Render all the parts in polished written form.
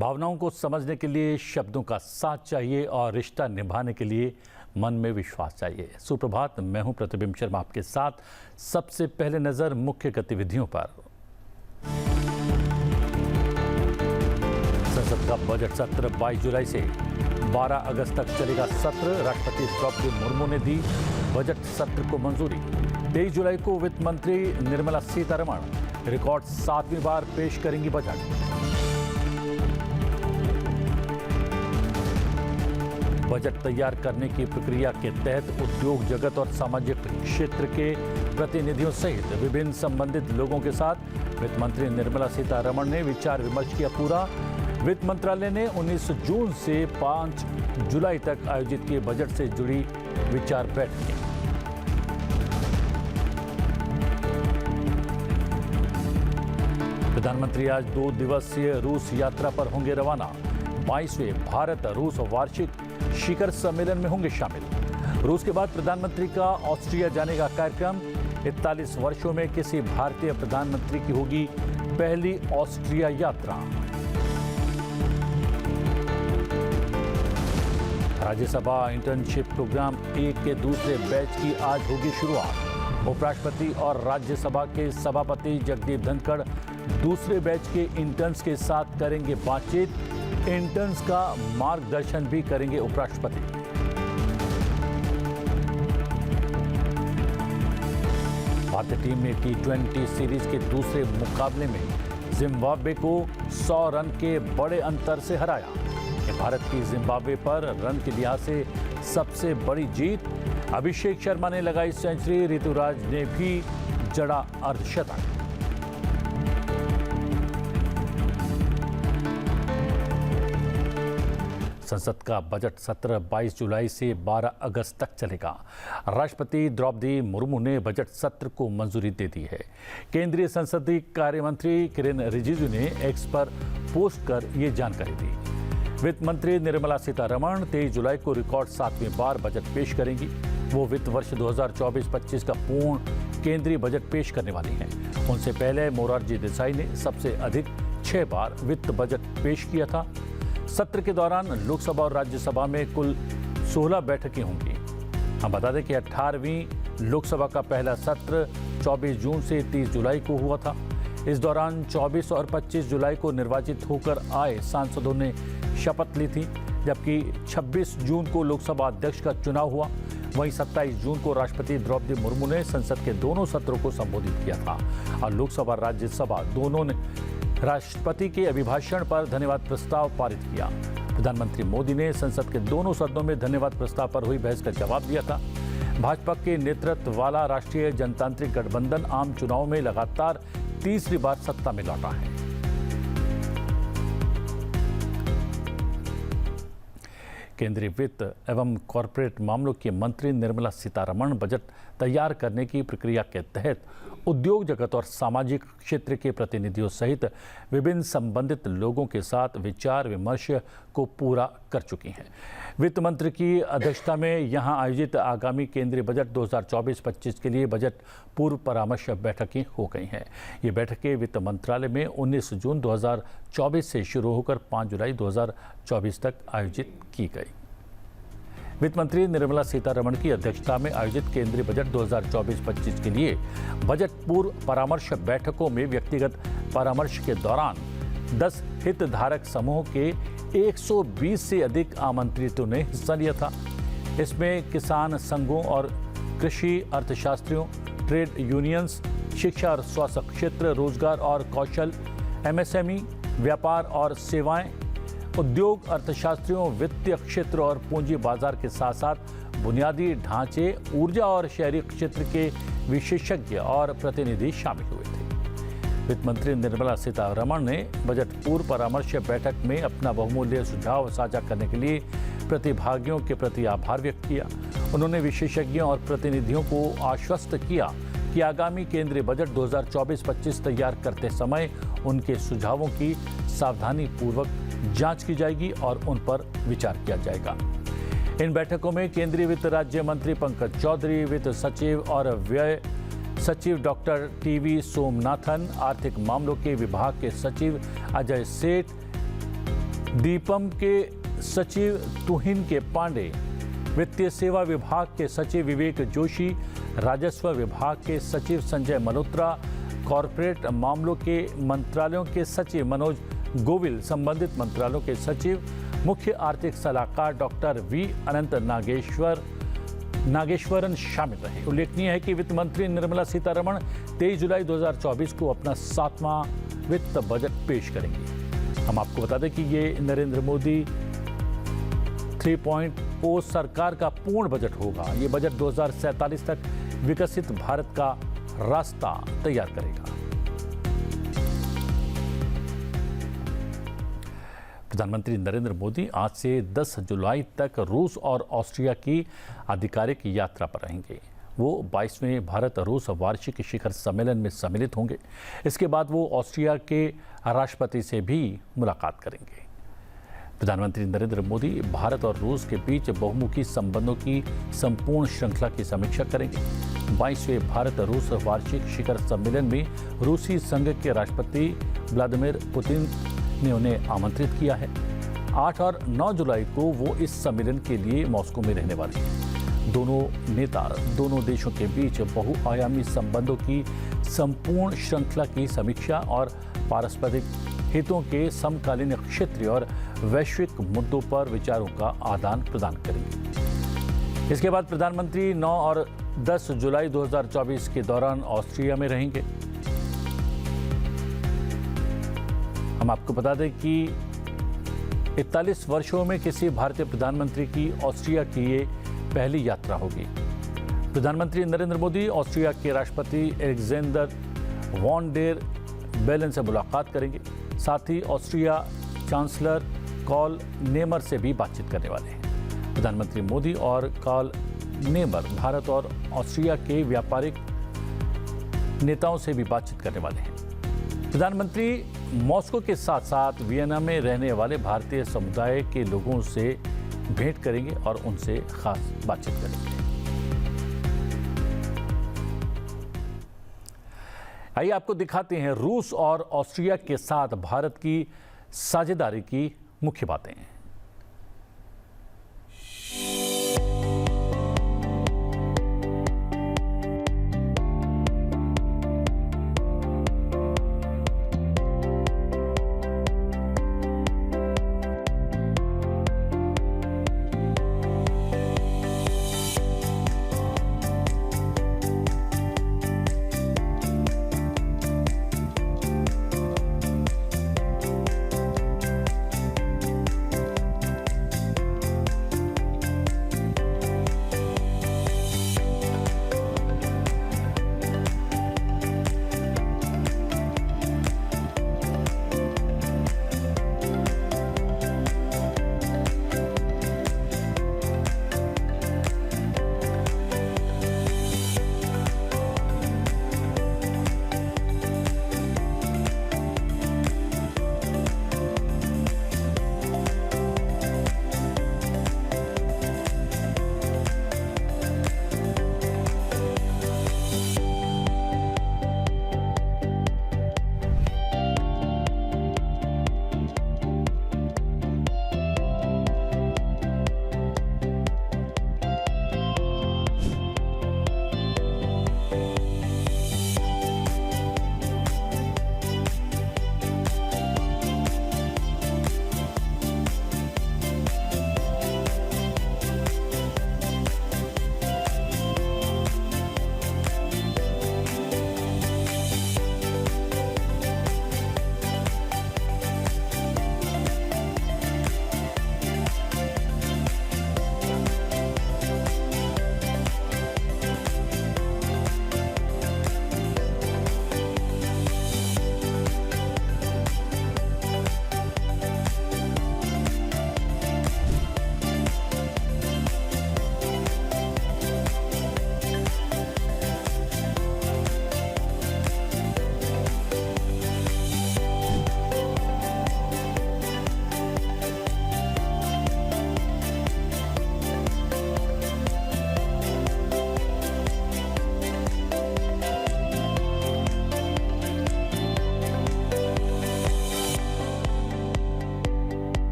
भावनाओं को समझने के लिए शब्दों का साथ चाहिए और रिश्ता निभाने के लिए मन में विश्वास चाहिए। सुप्रभात, मैं हूं प्रतिबिंब शर्मा आपके साथ। सबसे पहले नजर मुख्य गतिविधियों पर। संसद का बजट सत्र 22 जुलाई से 12 अगस्त तक चलेगा सत्र। राष्ट्रपति द्रौपदी मुर्मू ने दी बजट सत्र को मंजूरी। 23 जुलाई को वित्त मंत्री निर्मला सीतारमण रिकॉर्ड 7वीं बार पेश करेंगी बजट। बजट तैयार करने की प्रक्रिया के तहत उद्योग जगत और सामाजिक क्षेत्र के प्रतिनिधियों सहित विभिन्न संबंधित लोगों के साथ वित्त मंत्री निर्मला सीतारमण ने विचार विमर्श किया पूरा। वित्त मंत्रालय ने 19 जून से 5 जुलाई तक आयोजित किए बजट से जुड़ी विचार बैठकें। प्रधानमंत्री आज 2 दिवसीय रूस यात्रा पर होंगे रवाना। 22वें भारत रूस वार्षिक शिखर सम्मेलन में होंगे शामिल। रूस के बाद प्रधानमंत्री का ऑस्ट्रिया जाने का कार्यक्रम। 41 वर्षों में किसी भारतीय प्रधानमंत्री की होगी पहली ऑस्ट्रिया यात्रा। राज्यसभा इंटर्नशिप प्रोग्राम 1 के दूसरे बैच की आज होगी शुरुआत। उपराष्ट्रपति और राज्यसभा के सभापति जगदीप धनखड़ दूसरे बैच के इंटर्न्स के साथ करेंगे बातचीत। इंटर्न्स का मार्गदर्शन भी करेंगे उपराष्ट्रपति। भारतीय टीम ने T20 सीरीज के दूसरे मुकाबले में जिम्बाब्वे को 100 रन के बड़े अंतर से हराया। ये भारत की जिम्बाब्वे पर रन के लिहाज से सबसे बड़ी जीत। अभिषेक शर्मा ने लगाई सेंचुरी, ऋतुराज ने भी जड़ा अर्धशतक। संसद का बजट सत्र 22 जुलाई से 12 अगस्त तक चलेगा। राष्ट्रपति द्रौपदी मुर्मू ने बजट सत्र को मंजूरी दे दी है। केंद्रीय संसदीय कार्य मंत्री किरेन रिजिजू ने एक्स पर पोस्ट कर ये जानकारी दी। वित्त मंत्री निर्मला सीतारमण 23 जुलाई को रिकॉर्ड 7वीं बार बजट पेश करेंगी। वो वित्त वर्ष 2024-25 का पूर्ण केंद्रीय बजट पेश करने वाली हैं। उनसे पहले मोरारजी देसाई ने सबसे अधिक 6 बार वित्त बजट पेश किया था। सत्र के दौरान लोकसभा और राज्यसभा में कुल 16 बैठकें होंगी। हम बता दें कि 18वीं लोकसभा का पहला सत्र 24 जून से 30 जुलाई को हुआ था। इस दौरान 24 और 25 जुलाई को निर्वाचित होकर आए सांसदों ने शपथ ली थी, जबकि 26 जून को लोकसभा अध्यक्ष का चुनाव हुआ। वहीं 27 जून को राष्ट्रपति द्रौपदी मुर्मू ने संसद के दोनों सत्रों को संबोधित किया था और लोकसभा और राज्यसभा दोनों ने राष्ट्रपति के अभिभाषण पर धन्यवाद प्रस्ताव पारित किया। प्रधानमंत्री मोदी ने संसद के दोनों सदनों में धन्यवाद प्रस्ताव पर हुई बहस का जवाब दिया था। भाजपा के नेतृत्व वाला राष्ट्रीय जनतांत्रिक गठबंधन आम चुनाव में लगातार तीसरी बार सत्ता में लौटा है। केंद्रीय वित्त एवं कॉरपोरेट मामलों की मंत्री निर्मला सीतारमण बजट तैयार करने की प्रक्रिया के तहत उद्योग जगत और सामाजिक क्षेत्र के प्रतिनिधियों सहित विभिन्न संबंधित लोगों के साथ विचार विमर्श को पूरा कर चुकी हैं। वित्त मंत्री की अध्यक्षता में यहां आयोजित आगामी केंद्रीय बजट 2024-25 के लिए बजट पूर्व परामर्श बैठकें हो गई हैं। ये बैठकें वित्त मंत्रालय में 19 जून 2024 से शुरू होकर 5 जुलाई 2024 तक आयोजित की गई। वित्त मंत्री निर्मला सीतारमण की अध्यक्षता में आयोजित केंद्रीय बजट 2024-25 के लिए बजट पूर्व परामर्श बैठकों में व्यक्तिगत परामर्श के दौरान 10 हितधारक समूहों के 120 से अधिक आमंत्रितों ने हिस्सा लिया था। इसमें किसान संघों और कृषि अर्थशास्त्रियों, ट्रेड यूनियंस, शिक्षा और स्वास्थ्य क्षेत्र, रोजगार और कौशल, MSME, व्यापार और सेवाएं, उद्योग अर्थशास्त्रियों, वित्तीय क्षेत्र और पूंजी बाजार के साथ साथ बुनियादी ढांचे, ऊर्जा और शहरी क्षेत्र के विशेषज्ञ और प्रतिनिधि शामिल हुए थे। वित्त मंत्री निर्मला सीतारमण ने बजट पूर्व परामर्श बैठक में अपना बहुमूल्य सुझाव साझा करने के लिए प्रतिभागियों के प्रति आभार व्यक्त किया। उन्होंने विशेषज्ञों और प्रतिनिधियों को आश्वस्त किया कि आगामी केंद्रीय बजट 2024-25 तैयार करते समय उनके सुझावों की सावधानीपूर्वक जांच की जाएगी और उन पर विचार किया जाएगा। इन बैठकों में केंद्रीय वित्त राज्य मंत्री पंकज चौधरी, वित्त सचिव और व्यय सचिव डॉक्टर टीवी सोमनाथन, आर्थिक मामलों के विभाग के सचिव अजय सेठ, दीपम के सचिव तुहिन के पांडे, वित्तीय सेवा विभाग के सचिव विवेक जोशी, राजस्व विभाग के सचिव संजय मल्होत्रा, कॉरपोरेट मामलों के मंत्रालयों के सचिव मनोज गोविल, संबंधित मंत्रालयों के सचिव मुख्य आर्थिक सलाहकार डॉक्टर वी अनंत नागेश्वरन शामिल रहे। उल्लेखनीय है कि वित्त मंत्री निर्मला सीतारमण 23 जुलाई 2024 को अपना 7वां वित्त बजट पेश करेंगी। हम आपको बता दें कि ये नरेंद्र मोदी 3.0 सरकार का पूर्ण बजट होगा। ये बजट 2047 तक विकसित भारत का रास्ता तैयार करेगा। प्रधानमंत्री नरेंद्र मोदी आज से 10 जुलाई तक रूस और ऑस्ट्रिया की आधिकारिक यात्रा पर रहेंगे। वो 22वें भारत रूस वार्षिक शिखर सम्मेलन में सम्मिलित होंगे। इसके बाद वो ऑस्ट्रिया के राष्ट्रपति से भी मुलाकात करेंगे। प्रधानमंत्री नरेंद्र मोदी भारत और रूस के बीच बहुमुखी संबंधों की संपूर्ण श्रृंखला की समीक्षा करेंगे। 22वें भारत रूस वार्षिक शिखर सम्मेलन में रूसी संघ के राष्ट्रपति व्लादिमीर पुतिन ने उन्हें आमंत्रित किया है। 8 और 9 जुलाई को वो इस सम्मेलन के लिए मॉस्को में रहने वाले हैं। दोनों नेता दोनों देशों के बीच बहुआयामी संबंधों की संपूर्ण श्रृंखला की समीक्षा और पारस्परिक हितों के समकालीन क्षेत्रीय और वैश्विक मुद्दों पर विचारों का आदान प्रदान करेंगे। इसके बाद प्रधानमंत्री 9 और 10 जुलाई 2024 के दौरान ऑस्ट्रिया में रहेंगे। हम आपको बता दें कि 41 वर्षों में किसी भारतीय प्रधानमंत्री की ऑस्ट्रिया की ये पहली यात्रा होगी। प्रधानमंत्री नरेंद्र मोदी ऑस्ट्रिया के राष्ट्रपति एलेक्जेंडर वॉन डेर बेलेन से मुलाकात करेंगे। साथ ही ऑस्ट्रिया चांसलर कार्ल नेमर से भी बातचीत करने वाले हैं। प्रधानमंत्री मोदी और कार्ल नेमर भारत और ऑस्ट्रिया के व्यापारिक नेताओं से भी बातचीत करने वाले हैं। प्रधानमंत्री मॉस्को के साथ साथ वियना में रहने वाले भारतीय समुदाय के लोगों से भेंट करेंगे और उनसे खास बातचीत करेंगे। आइए आपको दिखाते हैं रूस और ऑस्ट्रिया के साथ भारत की साझेदारी की मुख्य बातें।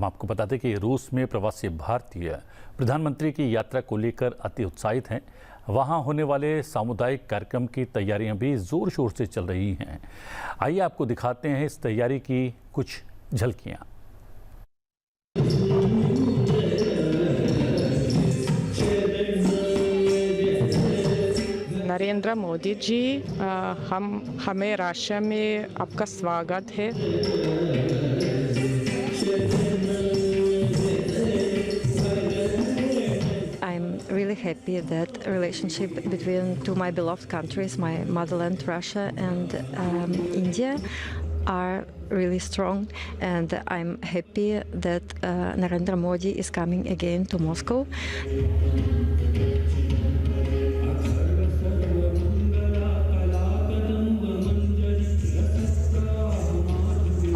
हम आपको बताते कि रूस में प्रवासी भारतीय प्रधानमंत्री की यात्रा को लेकर अति उत्साहित हैं। वहां होने वाले सामुदायिक कार्यक्रम की तैयारियां भी जोर शोर से चल रही हैं। आइए आपको दिखाते हैं इस तैयारी की कुछ झलकियां। नरेंद्र मोदी जी, हमें रशिया में आपका स्वागत है। I'm really happy that relationship between two my beloved countries, my motherland Russia and India, are really strong, and I'm happy that Narendra Modi is coming again to Moscow.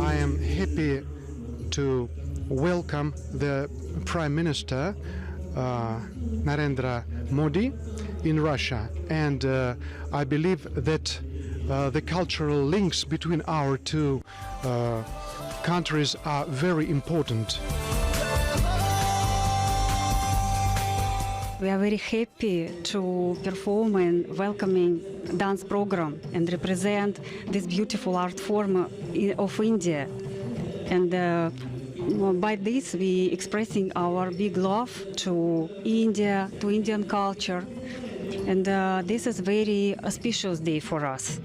I am happy to welcome the Prime Minister Narendra Modi in Russia, and I believe that the cultural links between our two countries are very important. We are very happy to perform and welcoming dance program and represent this beautiful art form of India. And by this we expressing our big love to India, to Indian culture. And this is very auspicious day for us.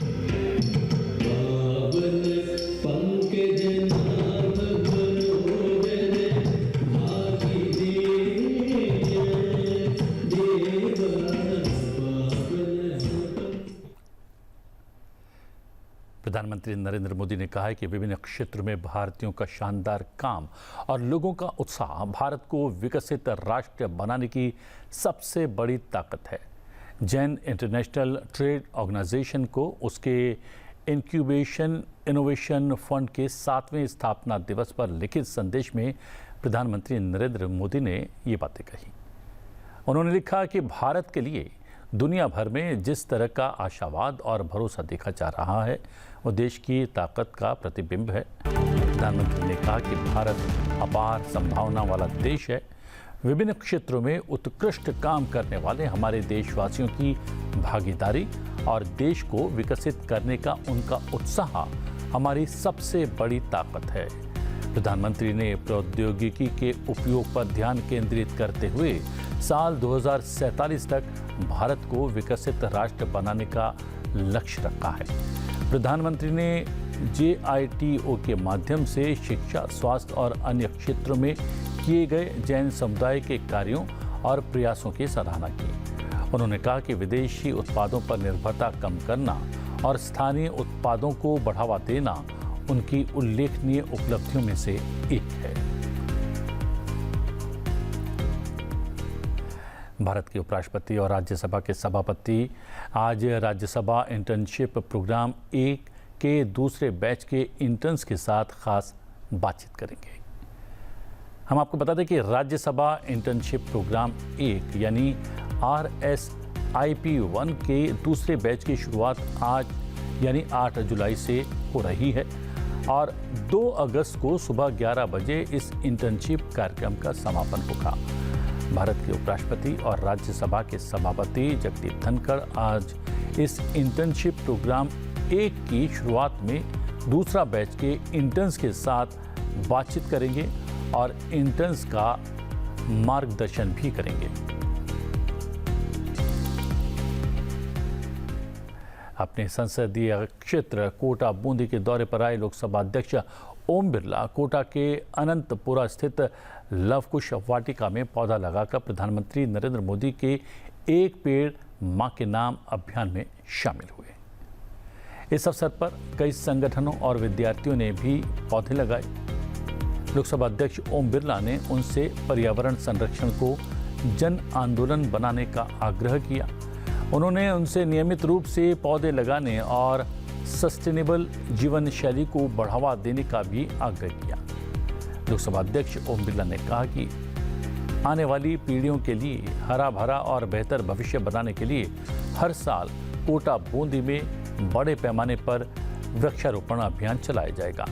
प्रधानमंत्री नरेंद्र मोदी ने कहा है कि विभिन्न क्षेत्रों में भारतीयों का शानदार काम और लोगों का उत्साह भारत को विकसित राष्ट्र बनाने की सबसे बड़ी ताकत है। जैन इंटरनेशनल ट्रेड ऑर्गेनाइजेशन को उसके इंक्यूबेशन इनोवेशन फंड के 7वें स्थापना दिवस पर लिखित संदेश में प्रधानमंत्री नरेंद्र मोदी ने ये बातें कही। उन्होंने लिखा कि भारत के लिए दुनिया भर में जिस तरह का आशावाद और भरोसा देखा जा रहा है वो देश की ताकत का प्रतिबिंब है। प्रधानमंत्री ने कहा कि भारत अपार संभावना वाला देश है। विभिन्न क्षेत्रों में उत्कृष्ट काम करने वाले हमारे देशवासियों की भागीदारी और देश को विकसित करने का उनका उत्साह हमारी सबसे बड़ी ताकत है। प्रधानमंत्री ने प्रौद्योगिकी के उपयोग पर ध्यान केंद्रित करते हुए साल 2047 तक भारत को विकसित राष्ट्र बनाने का लक्ष्य रखा है। प्रधानमंत्री ने JITO के माध्यम से शिक्षा, स्वास्थ्य और अन्य क्षेत्रों में किए गए जैन समुदाय के कार्यों और प्रयासों की सराहना की। उन्होंने कहा कि विदेशी उत्पादों पर निर्भरता कम करना और स्थानीय उत्पादों को बढ़ावा देना उनकी उल्लेखनीय उपलब्धियों में से एक है। भारत के उपराष्ट्रपति और राज्यसभा के सभापति आज राज्यसभा इंटर्नशिप प्रोग्राम 1 के दूसरे बैच के इंटर्न्स के साथ खास बातचीत करेंगे। हम आपको बता दें कि राज्यसभा इंटर्नशिप प्रोग्राम 1 यानी RSIP1 के दूसरे बैच की शुरुआत आज यानी 8 जुलाई से हो रही है और 2 अगस्त को सुबह 11 बजे इस इंटर्नशिप कार्यक्रम का समापन होगा। भारत के उपराष्ट्रपति और राज्यसभा के सभापति जगदीप धनखड़ आज इस इंटर्नशिप प्रोग्राम 1 की शुरुआत में दूसरा बैच के इंटर्न्स के साथ बातचीत करेंगे और इंटर्न्स का मार्गदर्शन भी करेंगे। अपने संसदीय क्षेत्र कोटा बूंदी के दौरे पर आए लोकसभा अध्यक्ष ओम बिरला कोटा के अनंतपुरा स्थित लवकुश वाटिका में पौधा लगाकर प्रधानमंत्री नरेंद्र मोदी के एक पेड़ मां के नाम अभियान में शामिल हुए। इस अवसर पर कई संगठनों और विद्यार्थियों ने भी पौधे लगाए। लोकसभा अध्यक्ष ओम बिरला ने उनसे पर्यावरण संरक्षण को जन आंदोलन बनाने का आग्रह किया। उन्होंने उनसे नियमित रूप से पौधे लगाने और सस्टेनेबल जीवन शैली को बढ़ावा देने का भी आग्रह किया। लोकसभा अध्यक्ष ओम बिरला ने कहा कि आने वाली पीढ़ियों के लिए हरा भरा और बेहतर भविष्य बनाने के लिए हर साल कोटा बूंदी में बड़े पैमाने पर वृक्षारोपण अभियान चलाया जाएगा।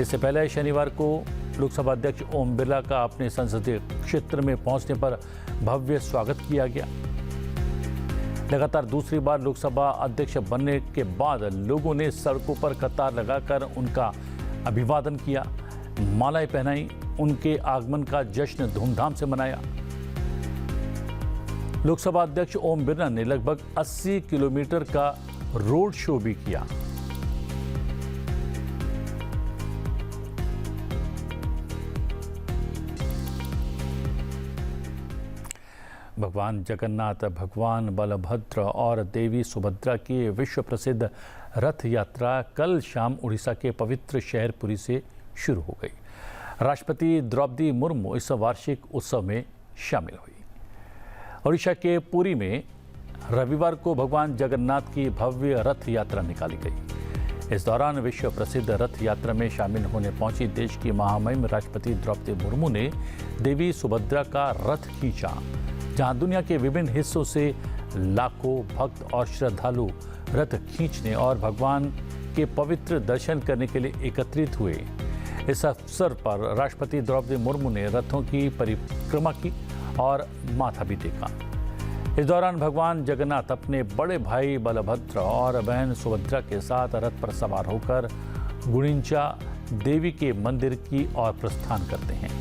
इससे पहले शनिवार को लोकसभा अध्यक्ष ओम बिरला का अपने संसदीय क्षेत्र में पहुंचने पर भव्य स्वागत किया गया। लगातार दूसरी बार लोकसभा अध्यक्ष बनने के बाद लोगों ने सड़कों पर कतार लगाकर उनका अभिवादन किया, मालाएं पहनाई, उनके आगमन का जश्न धूमधाम से मनाया। लोकसभा अध्यक्ष ओम बिरला ने लगभग 80 किलोमीटर का रोड शो भी किया। भगवान जगन्नाथ, भगवान बलभद्र और देवी सुभद्रा की विश्व प्रसिद्ध रथ यात्रा कल शाम उड़ीसा के पवित्र शहर पुरी से शुरू हो गई। राष्ट्रपति द्रौपदी मुर्मू इस वार्षिक उत्सव में शामिल हुई। ओडिशा के पुरी में रविवार को भगवान जगन्नाथ की भव्य रथ यात्रा निकाली गई। इस दौरान विश्व प्रसिद्ध रथ यात्रा में शामिल होने पहुंची देश की महामहिम राष्ट्रपति द्रौपदी मुर्मू ने देवी सुभद्रा का रथ खींचा, जहां दुनिया के विभिन्न हिस्सों से लाखों भक्त और श्रद्धालु रथ खींचने और भगवान के पवित्र दर्शन करने के लिए एकत्रित हुए। इस अवसर पर राष्ट्रपति द्रौपदी मुर्मू ने रथों की परिक्रमा की और माथा भी टेका। इस दौरान भगवान जगन्नाथ अपने बड़े भाई बलभद्र और बहन सुभद्रा के साथ रथ पर सवार होकर गुड़िंचा देवी के मंदिर की ओर प्रस्थान करते हैं।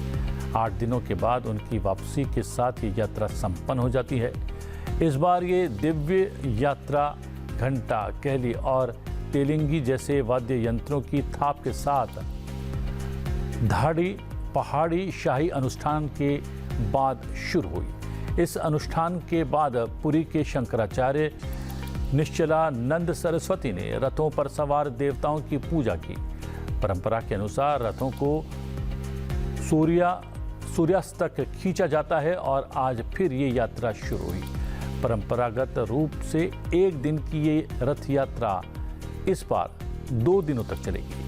8 दिनों के बाद उनकी वापसी के साथ ये यात्रा संपन्न हो जाती है। इस बार ये दिव्य यात्रा घंटा, कहली और तेलिंगी जैसे वाद्य यंत्रों की थाप के साथ धाड़ी पहाड़ी शाही अनुष्ठान के बाद शुरू हुई। इस अनुष्ठान के बाद पुरी के शंकराचार्य निश्चलानंद सरस्वती ने रथों पर सवार देवताओं की पूजा की। परंपरा के अनुसार रथों को सूर्यास्त तक खींचा जाता है और आज फिर ये यात्रा शुरू हुई। परंपरागत रूप से 1 दिन की ये रथ यात्रा इस बार 2 दिनों तक चलेगी।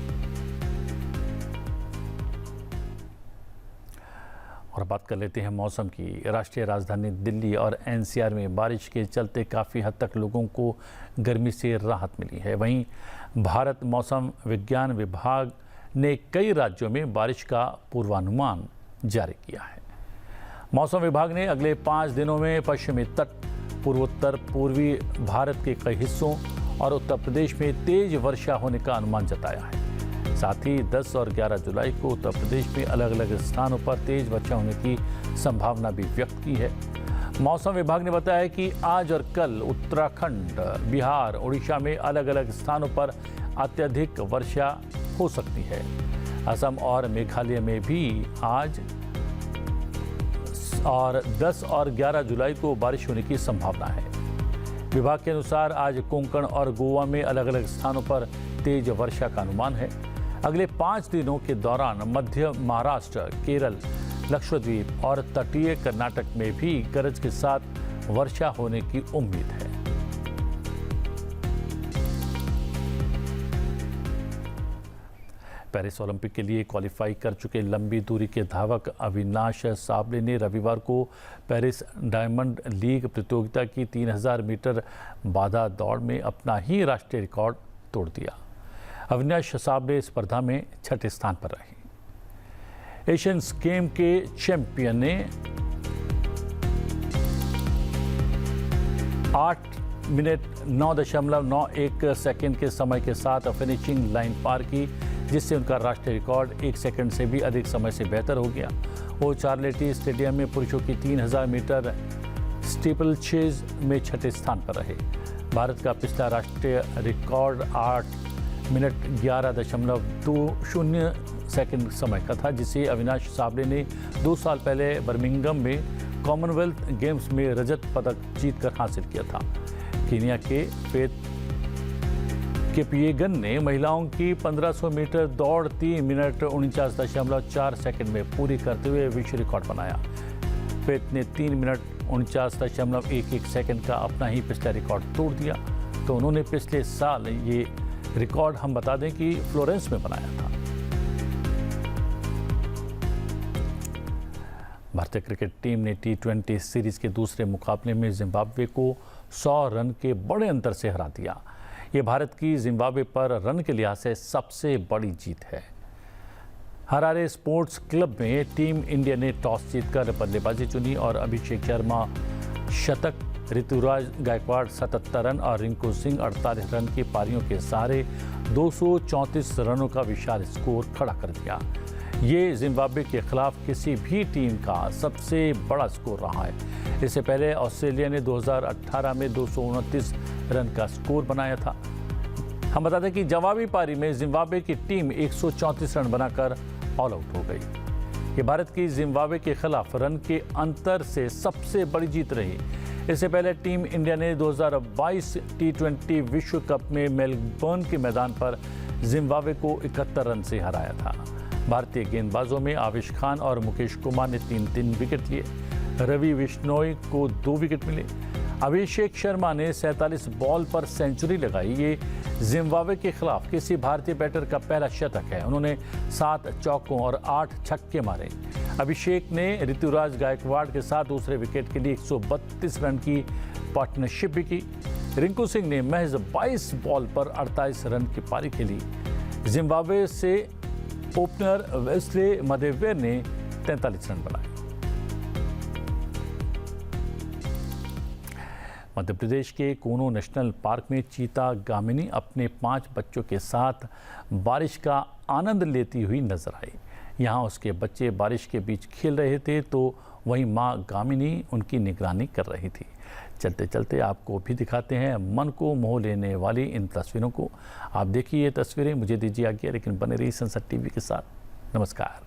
और बात कर लेते हैं मौसम की। राष्ट्रीय राजधानी दिल्ली और एनसीआर में बारिश के चलते काफ़ी हद तक लोगों को गर्मी से राहत मिली है। वहीं भारत मौसम विज्ञान विभाग ने कई राज्यों में बारिश का पूर्वानुमान जारी किया है। मौसम विभाग ने अगले 5 दिनों में पश्चिमी तट, पूर्वोत्तर पूर्वी भारत के कई हिस्सों और उत्तर प्रदेश में तेज वर्षा होने का अनुमान जताया है। साथ ही 10 और 11 जुलाई को उत्तर प्रदेश में अलग अलग स्थानों पर तेज वर्षा होने की संभावना भी व्यक्त की है। मौसम विभाग ने बताया कि आज और कल उत्तराखंड, बिहार, उड़ीसा में अलग अलग स्थानों पर अत्यधिक वर्षा हो सकती है। असम और मेघालय में भी आज और 10 और 11 जुलाई को बारिश होने की संभावना है। विभाग के अनुसार आज कोंकण और गोवा में अलग अलग स्थानों पर तेज वर्षा का अनुमान है। अगले 5 दिनों के दौरान मध्य महाराष्ट्र, केरल, लक्षद्वीप और तटीय कर्नाटक में भी गरज के साथ वर्षा होने की उम्मीद है। पेरिस ओलंपिक के लिए क्वालिफाई कर चुके लंबी दूरी के धावक अविनाश साबले ने रविवार को पेरिस डायमंड लीग प्रतियोगिता की 3000 मीटर बाधा दौड़ में अपना ही राष्ट्रीय रिकॉर्ड तोड़ दिया। अविनाश साबले स्पर्धा में 6ठे स्थान पर रहे। एशियंस गेम के चैंपियन ने 8 मिनट 9.91 सेकंड के समय के साथ फिनिशिंग लाइन पार की, जिससे उनका राष्ट्रीय रिकॉर्ड 1 सेकंड से भी अधिक समय से बेहतर हो गया। वो चार्लेटी स्टेडियम में पुरुषों की 3000 मीटर स्टीपल चेज में 6ठे स्थान पर रहे। भारत का पिछला राष्ट्रीय रिकॉर्ड 8 मिनट 11.20 सेकंड समय का था, जिसे अविनाश साबले ने 2 साल पहले बर्मिंघम में कॉमनवेल्थ गेम्स में रजत पदक जीतकर हासिल किया था। कीनिया के फेथ केपिएगन ने महिलाओं की 1500 मीटर दौड़ 3 मिनट 49.4 सेकंड में पूरी करते हुए विश्व रिकॉर्ड बनाया। फेथ ने 3 मिनट 49.11 सेकंड का अपना ही पिछला रिकॉर्ड तोड़ दिया। तो उन्होंने पिछले साल ये रिकॉर्ड, हम बता दें कि फ्लोरेंस में बनाया था। भारतीय क्रिकेट टीम ने T20 सीरीज के दूसरे मुकाबले में जिम्बाब्वे को 100 रन के बड़े अंतर से हरा दिया। ये भारत की जिम्बाब्वे पर रन के लिहाज से सबसे बड़ी जीत है। हरारे स्पोर्ट्स क्लब में टीम इंडिया ने टॉस जीतकर बल्लेबाजी चुनी और अभिषेक शर्मा शतक, ऋतुराज गायकवाड़ 77 रन और रिंकू सिंह 48 रन की पारियों के सहारे 234 रनों का विशाल स्कोर खड़ा कर दिया। ये जिम्बाब्वे के खिलाफ किसी भी टीम का सबसे बड़ा स्कोर रहा है। इससे पहले ऑस्ट्रेलिया ने 2018 में 229 रन का स्कोर बनाया था। हम बता दें कि जवाबी पारी में जिम्बाब्वे की टीम 134 रन बनाकर ऑल आउट हो गई। ये भारत की जिम्बाब्वे के खिलाफ रन के अंतर से सबसे बड़ी जीत रही। इससे पहले टीम इंडिया ने 2022 T20 विश्व कप में मेलबर्न के मैदान पर जिम्बाब्वे को 71 रन से हराया था। भारतीय गेंदबाजों में आविश खान और मुकेश कुमार ने 3-3 विकेट लिए। रवि बिश्नोई को 2 विकेट मिले। अभिषेक शर्मा ने 47 बॉल पर सेंचुरी लगाई। ये जिम्बाब्वे के खिलाफ किसी भारतीय बैटर का पहला शतक है। उन्होंने 7 चौकों और 8 छक्के मारे। अभिषेक ने ऋतुराज गायकवाड़ के साथ दूसरे विकेट के लिए 132 रन की पार्टनरशिप भी की। रिंकू सिंह ने महज 22 बॉल पर 48 रन की पारी खेली। जिम्बाब्वे से ओपनर वेस्ले मदेवेर ने 43 रन बनाए। मध्य प्रदेश के कोनो नेशनल पार्क में चीता गामिनी अपने 5 बच्चों के साथ बारिश का आनंद लेती हुई नजर आई। यहाँ उसके बच्चे बारिश के बीच खेल रहे थे तो वहीं माँ गामिनी उनकी निगरानी कर रही थी। चलते चलते आपको भी दिखाते हैं मन को मोह लेने वाली इन तस्वीरों को। आप देखिए ये तस्वीरें, मुझे दीजिए आज्ञा, लेकिन बने रही संसद टीवी के साथ। नमस्कार।